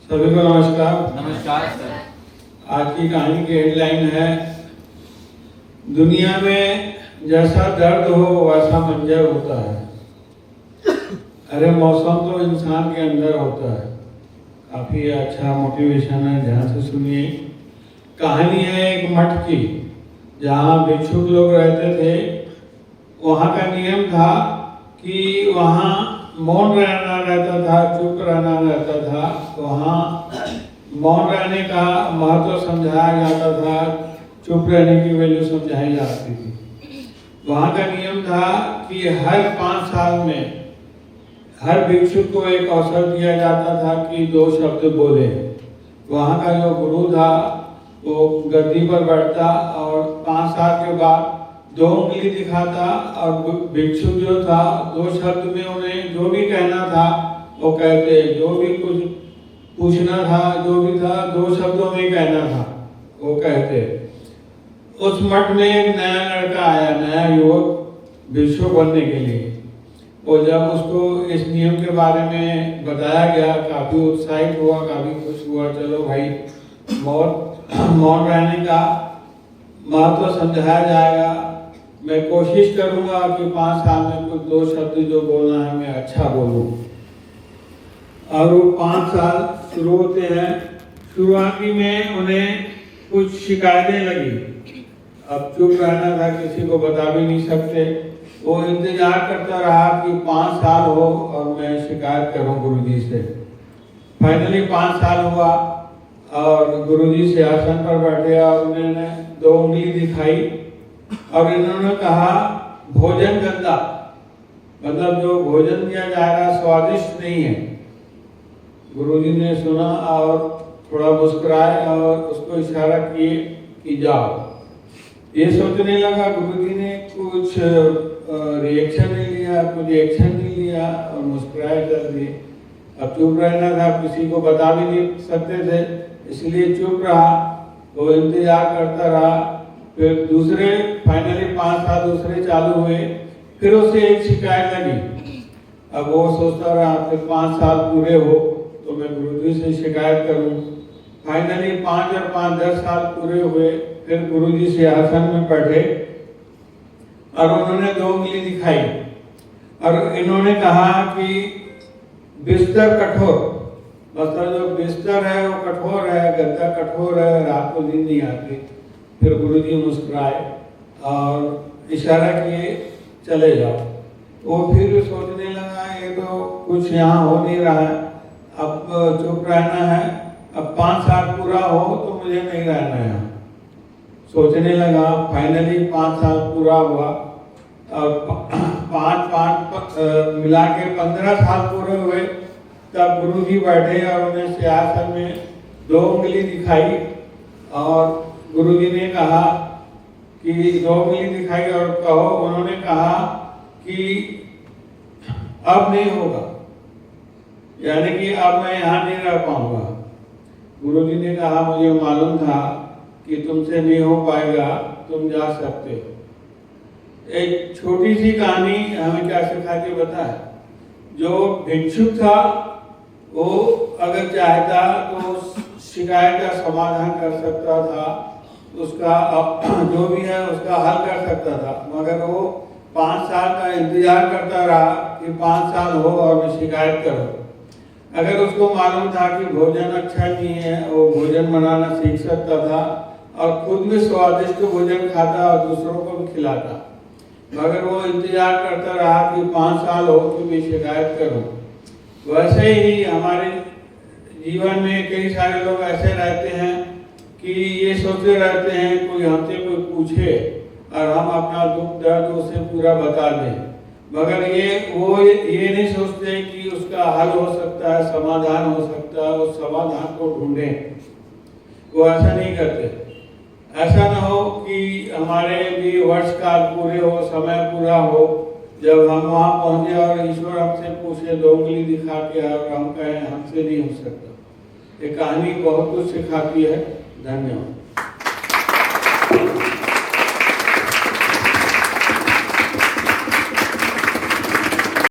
सभी को नमस्कार। नमस्कार सर। आज की कहानी की हेडलाइन है, दुनिया में जैसा दर्द हो वैसा मंजर होता है। अरे मौसम तो इंसान के अंदर होता है। काफी अच्छा मोटिवेशन है, ध्यान से सुनिए। कहानी है एक मठ की, जहाँ भिक्षुक लोग रहते थे। वहाँ का नियम था कि वहाँ मौन रहना रहता था, चुप रहना रहता था। वहाँ मौन रहने का महत्व समझाया जाता था, चुप रहने की वैल्यू समझाई जाती थी। वहाँ का नियम था कि हर 5 साल में हर भिक्षुक को एक अवसर दिया जाता था कि 2 शब्द बोले। वहाँ का जो गुरु था वो गद्दी पर बैठता और 5 साल के बाद 2 उंगली दिखाता और भिक्षुक जो था 2 शब्द में उन्हें जो भी कहना था वो कहते, जो भी कुछ पूछना था, जो भी था 2 शब्दों में कहना था वो कहते। उस मठ में एक नया लड़का आया, नया युवक भिक्षुक बनने के लिए। और जब उसको इस नियम के बारे में बताया गया, काफी उत्साहित हुआ, काफी खुश हुआ। चलो भाई, मौन रहने का महत्व समझाया जाएगा। मैं कोशिश करूंगा कि 5 साल में कुछ 2 शब्द जो बोलना है मैं अच्छा बोलूं। और वो 5 साल शुरू होते हैं। शुरुआती में उन्हें कुछ शिकायतें लगी। अब चुप रहना था, किसी को बता भी नहीं सकते। वो इंतजार करता रहा कि 5 साल हो और मैं शिकायत करूं गुरुजी से। फाइनली 5 साल हुआ और गुरुजी सिंहासन पर बैठे और उन्होंने 2 उंगली दिखाई और इन्होंने कहा, भोजन गंदा, मतलब जो भोजन दिया जा रहा स्वादिष्ट नहीं है। गुरुजी ने सुना और थोड़ा मुस्कुराए और उसको इशारा किए कि जाओ। ये सोचने लगा, गुरुजी ने कुछ रिएक्शन नहीं लिया, कुछ एक्शन नहीं लिया और मुस्कुराए कर दिए। अब चुप रहना था, किसी को बता भी नहीं सकते थे, इसलिए चुप रहा। वो इंतजार करता रहा। फिर दूसरे फाइनली 5 साल दूसरे चालू हुए। फिर उसे एक शिकायत लगी। अब वो सोचता रहा फिर 5 साल पूरे हो तो मैं गुरुजी से शिकायत करूं। फाइनली 5 और 5 10 साल पूरे हुए। फिर गुरुजी सिंहासन में बैठे और उन्होंने 2 उंगली दिखाई और इन्होंने कहा कि बिस्तर कठोर, मतलब जो बिस्तर है वो कठोर है, गद्दा कठोर है, रात को नींद नहीं आती। फिर गुरुजी मुस्कुराए और इशारा किए, चले जाओ। वो फिर सोचने लगा, ये तो कुछ यहाँ हो नहीं रहा है, अब चुप रहना है। अब 5 साल पूरा हो तो मुझे नहीं रहना है यहाँ, सोचने लगा। फाइनली 5 साल पूरा हुआ और 5 मिला के 15 साल पूरे हुए। तब गुरुजी बैठे और उन्हें सिंहासन में 2 उंगली दिखाई और गुरुजी ने कहा कि 2 उंगली दिखाई और कहो। उन्होंने कहा कि अब नहीं होगा, यानी कि अब मैं यहाँ नहीं रह पाऊंगा। गुरुजी ने कहा, मुझे मालूम था कि तुमसे नहीं हो पाएगा, तुम जा सकते हो। एक छोटी सी कहानी हमें क्या सिखाती बताए। जो भिक्षुक था वो अगर चाहता तो शिकायत का समाधान कर सकता था, उसका जो भी है उसका हल कर सकता था। मगर वो 5 साल का इंतजार करता रहा कि 5 साल हो और मैं शिकायत करूं। अगर उसको मालूम था कि भोजन अच्छा नहीं है, वो भोजन बनाना सीख सकता था और खुद भी स्वादिष्ट भोजन खाता और दूसरों को भी खिलाता। मगर वो इंतजार करता रहा कि 5 साल हो तो मैं शिकायत करूं। वैसे ही हमारे जीवन में कई सारे लोग ऐसे रहते हैं कि ये सोचते रहते हैं कोई हमसे कोई पूछे और हम अपना दुख दर्द उसे पूरा बता दें। मगर वो ये नहीं सोचते कि उसका हल हो सकता है, समाधान हो सकता है, उस समाधान को ढूंढें। वो ऐसा नहीं करते। ऐसा ना हो कि हमारे भी वर्ष काल पूरे हो, समय पूरा हो, जब हम वहाँ पहुँचे और ईश्वर हमसे पूछे 2 उंगली दिखा के और हम कहें हमसे नहीं हो सकता। ये कहानी बहुत कुछ सिखाती है। धन्यवाद।